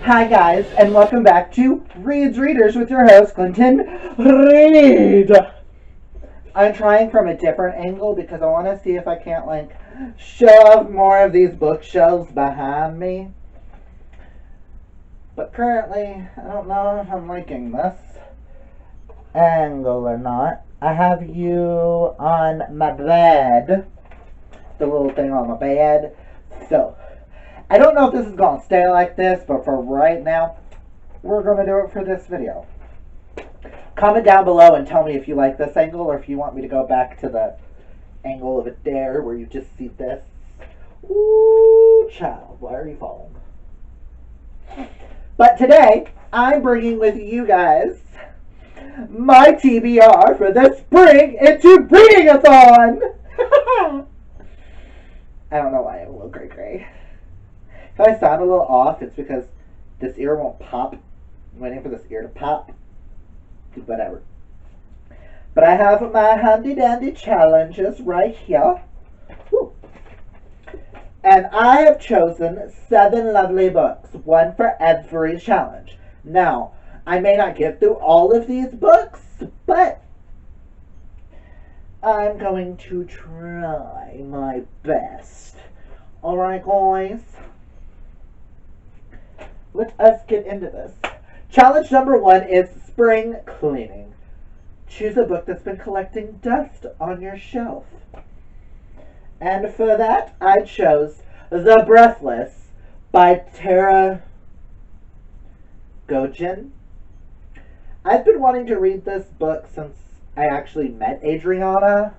Hi guys, and welcome back to Reed's Readers with your host, Clinton Reed. I'm trying from a different angle because I want to see if I can't shove more of these bookshelves behind me. But currently, I don't know if I'm liking this angle or not. I have you on my bed, the little thing on my bed. So, I don't know if this is going to stay like this, but for right now, we're going to do it for this video. Comment down below and tell me if you like this angle or if you want me to go back to the angle of it there where you just see this. Ooh, child, why are you falling? But today, I'm bringing with you guys my TBR for the Spring into Breeding-a-thon. I don't know why I'm a little cray-cray. If I sound a little off, it's because this ear won't pop. I'm waiting for this ear to pop. Whatever. But I have my handy-dandy challenges right here. Woo. And I have chosen 7 lovely books, one for every challenge. Now, I may not get through all of these books, but I'm going to try my best. Alright, guys? Let us get into this. Challenge number 1 is spring cleaning. Choose a book that's been collecting dust on your shelf. And for that, I chose The Breathless by Tara Gogin. I've been wanting to read this book since I actually met Adriana.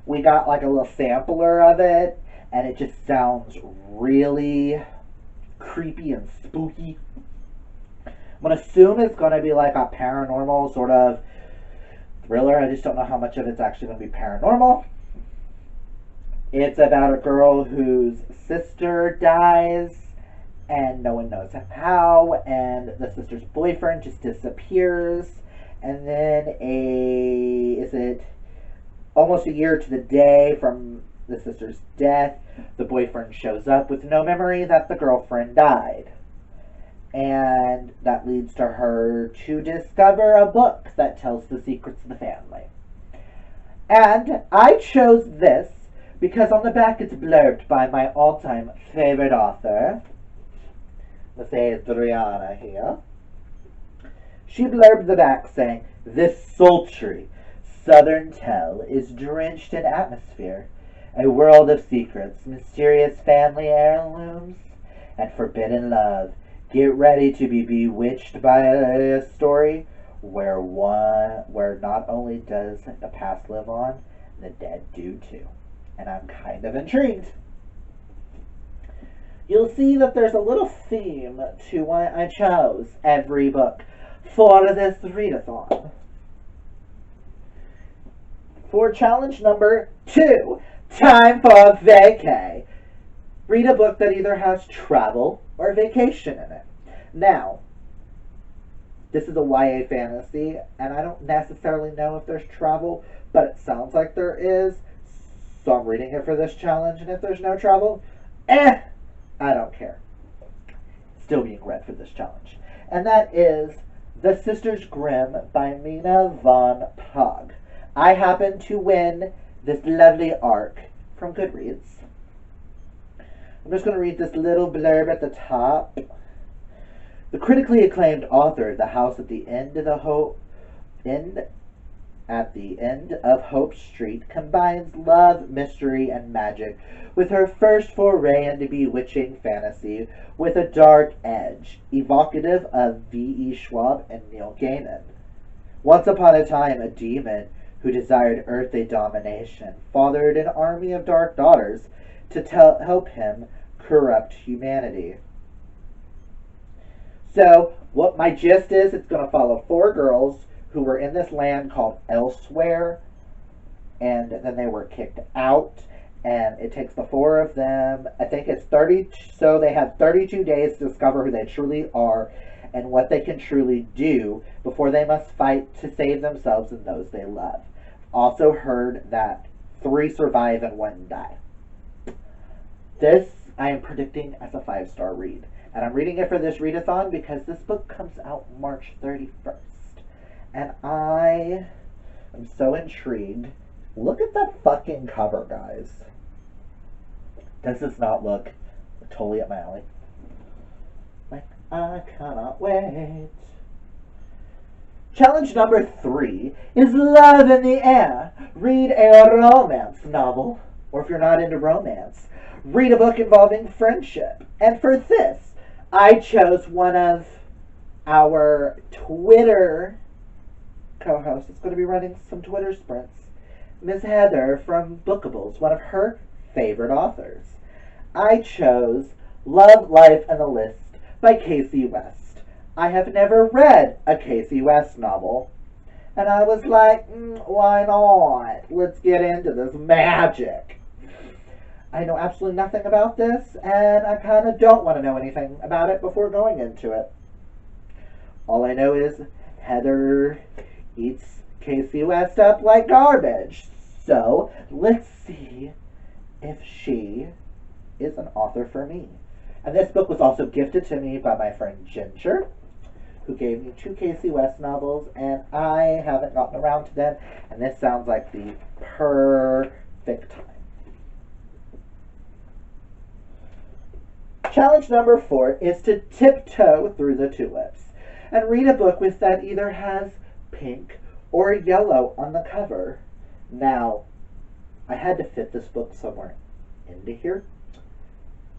We got a little sampler of it, and it just sounds really creepy and spooky. I'm going to assume it's going to be like a paranormal sort of thriller. I just don't know how much of it's actually going to be paranormal. It's about a girl whose sister dies and no one knows how, and the sister's boyfriend just disappears, and then almost a year to the day from the sister's death, the boyfriend shows up with no memory that the girlfriend died. And that leads to her to discover a book that tells the secrets of the family. And I chose this because on the back it's blurbed by my all-time favorite author, Miss Adriana here. She blurbed the back saying, "This sultry southern tale is drenched in atmosphere. A world of secrets, mysterious family heirlooms, and forbidden love. Get ready to be bewitched by a story where not only does the past live on, the dead do too." And I'm kind of intrigued. You'll see that there's a little theme to why I chose every book for this readathon. For challenge number 2, time for vacay. Read a book that either has travel or vacation in it. Now, this is a YA fantasy, and I don't necessarily know if there's travel, but it sounds like there is, so I'm reading it for this challenge, and if there's no travel, I don't care. Still being read for this challenge. And that is The Sisters Grimm by Mina von Pogg. I happen to win this lovely arc from Goodreads. I'm just going to read this little blurb at the top. The critically acclaimed author of The House at the End of Hope Street combines love, mystery, and magic with her first foray into bewitching fantasy with a dark edge, evocative of V.E. Schwab and Neil Gaiman. Once upon a time, a demon who desired earthly domination fathered an army of dark daughters to help him corrupt humanity. So, what my gist is, it's going to follow 4 girls who were in this land called Elsewhere, and then they were kicked out, and it takes the 4 of them, I think it's 30, so they have 32 days to discover who they truly are, and what they can truly do before they must fight to save themselves and those they love. Also heard that 3 survive and 1 die. This I am predicting as a 5-star read. And I'm reading it for this readathon because this book comes out March 31st. And I am so intrigued. Look at that fucking cover, guys. Does this not look totally up my alley? Like, I cannot wait. Challenge number 3 is Love in the Air. Read a romance novel. Or if you're not into romance, read a book involving friendship. And for this, I chose one of our Twitter co-hosts. It's going to be running some Twitter sprints. Ms. Heather from Bookables, one of her favorite authors. I chose Love, Life, and the List by Casey West. I have never read a Casey West novel. And I was like, why not? Let's get into this magic. I know absolutely nothing about this, and I kind of don't want to know anything about it before going into it. All I know is Heather eats Casey West up like garbage. So, let's see if she is an author for me. And this book was also gifted to me by my friend Ginger, who gave me 2 Casey West novels, and I haven't gotten around to them, and this sounds like the perfect time. Challenge number 4 is to tiptoe through the tulips and read a book with that either has pink or yellow on the cover. Now, I had to fit this book somewhere into here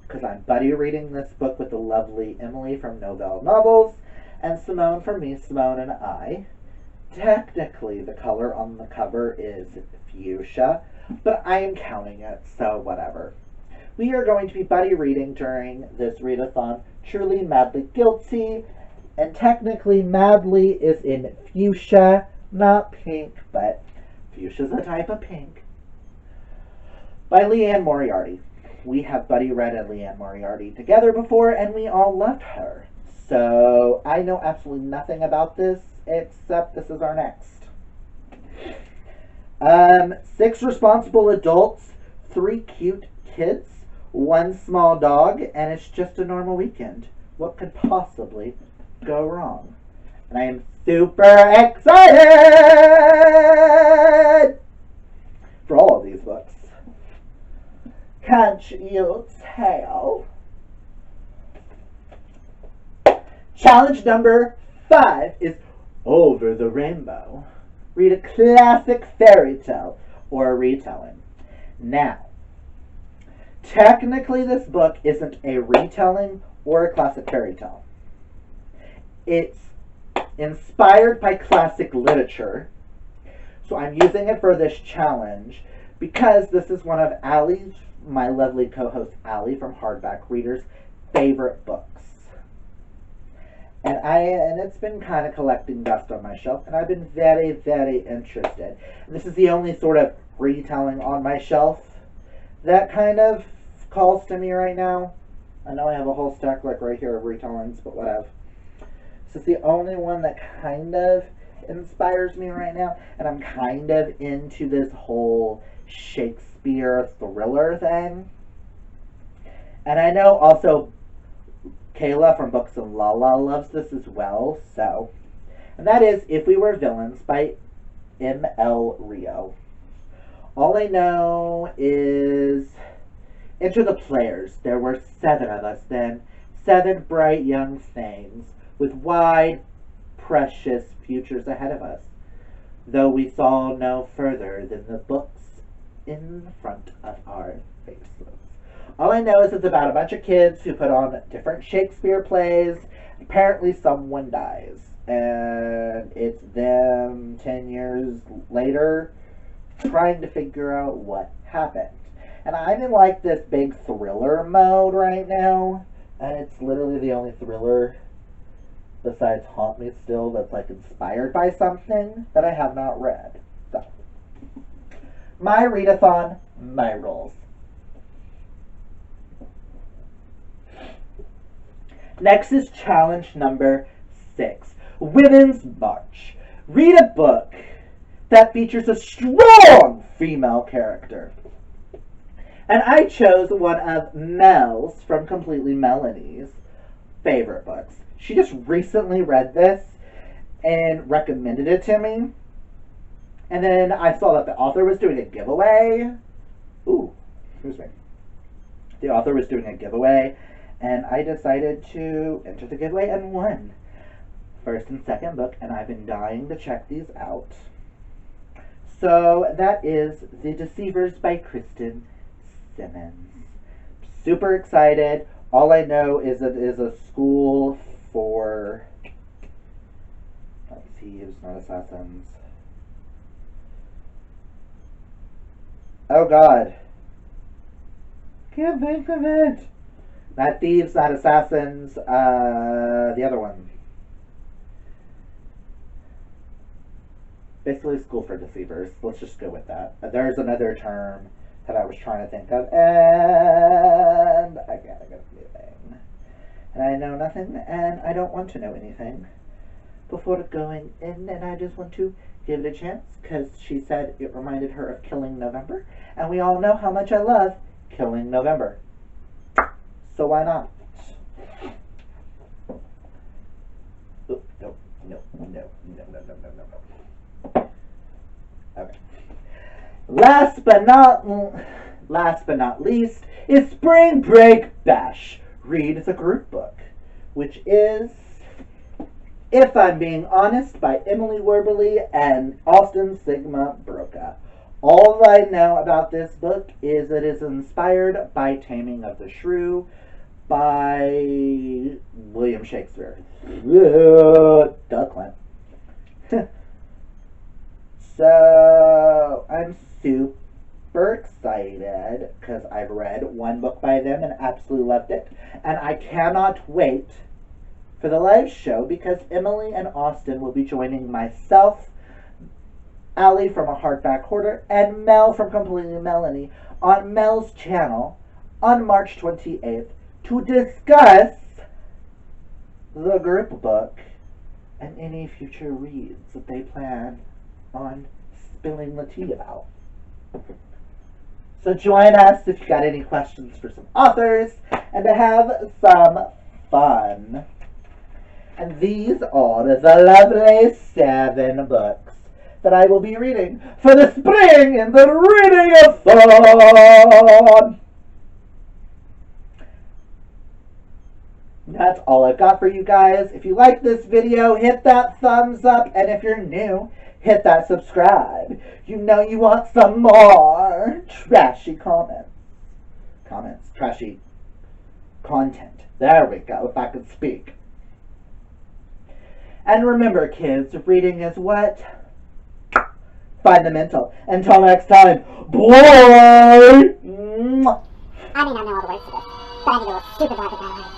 because I'm buddy reading this book with the lovely Emily from Novelle Novels and Simone from Me, Simone, and I. Technically, the color on the cover is fuchsia, but I am counting it, so whatever. We are going to be buddy reading during this readathon Truly Madly Guilty, and technically Madly is in fuchsia, not pink, but fuchsia is a type of pink, by Leanne Moriarty. We have buddy read a Leanne Moriarty together before, and we all loved her. So I know absolutely nothing about this, except this is our next. 6 responsible adults, 3 cute kids, 1 small dog, and it's just a normal weekend. What could possibly go wrong? And I am super excited for all of these books. Can't you tell? Challenge number 5 is Over the Rainbow. Read a classic fairy tale or a retelling. Now, technically this book isn't a retelling or a classic fairy tale. It's inspired by classic literature, so I'm using it for this challenge because this is one of Allie's, my lovely co-host Allie from Hardback Readers, favorite books. And it's been kind of collecting dust on my shelf, and I've been very, very interested. And this is the only sort of retelling on my shelf that kind of calls to me right now. I know I have a whole stack like right here of retellings, but whatever. This is the only one that kind of inspires me right now, and I'm kind of into this whole Shakespeare thriller thing. And I know also Kayla from Books and Lala loves this as well, so. And that is If We Were Villains by M.L. Rio. All I know is enter the players. There were 7 of us then, 7 bright young things with wide, precious futures ahead of us, though we saw no further than the books in front of our faces. All I know is it's about a bunch of kids who put on different Shakespeare plays. Apparently someone dies, and it's them 10 years later trying to figure out what happened. And I'm in like this big thriller mode right now, and it's literally the only thriller besides Haunt Me Still that's like inspired by something that I have not read. So, my readathon, my rules. Next is challenge number 6, Women's March. Read a book that features a strong female character. And I chose one of Mel's from Completely Melanie's favorite books. She just recently read this and recommended it to me. And then I saw that the author was doing a giveaway. Ooh, excuse me. The author was doing a giveaway, and I decided to enter the giveaway and won. First and second book, and I've been dying to check these out. So that is The Deceivers by Kristen Simmons. Super excited. All I know is it is a school for, let's see, it's not assassins. Oh God. Can't think of it. Not thieves, not assassins. The other one. Basically, school for deceivers. Let's just go with that. There's another term that I was trying to think of, and I gotta go moving. And I know nothing, and I don't want to know anything before going in, and I just want to give it a chance, because she said it reminded her of Killing November, and we all know how much I love Killing November. So why not? Oh, no. Okay. Last but not least is Spring Break Bash. Read the group book, which is If I'm Being Honest by Emily Wibberley and Austin Siegmund-Broka. All I know about this book is it is inspired by Taming of the Shrew by William Shakespeare. Duckland. So I'm super excited because I've read one book by them and absolutely loved it. And I cannot wait for the live show because Emily and Austin will be joining myself, Allie from A Hardback Hoarder, and Mel from Completely Melanie on Mel's channel on March 28th to discuss the group book and any future reads that they plan on spilling the tea about. So join us if you got any questions for some authors and to have some fun. And these are the lovely 7 books that I will be reading for the spring in the reading of Thon. That's all I've got for you guys. If you like this video, hit that thumbs up. And if you're new, hit that subscribe. You know you want some more trashy trashy content. There we go, if I could speak. And remember, kids, reading is what? Fundamental. Until next time, bye! I may not know all the words to this, but I need a little stupid logic in my life.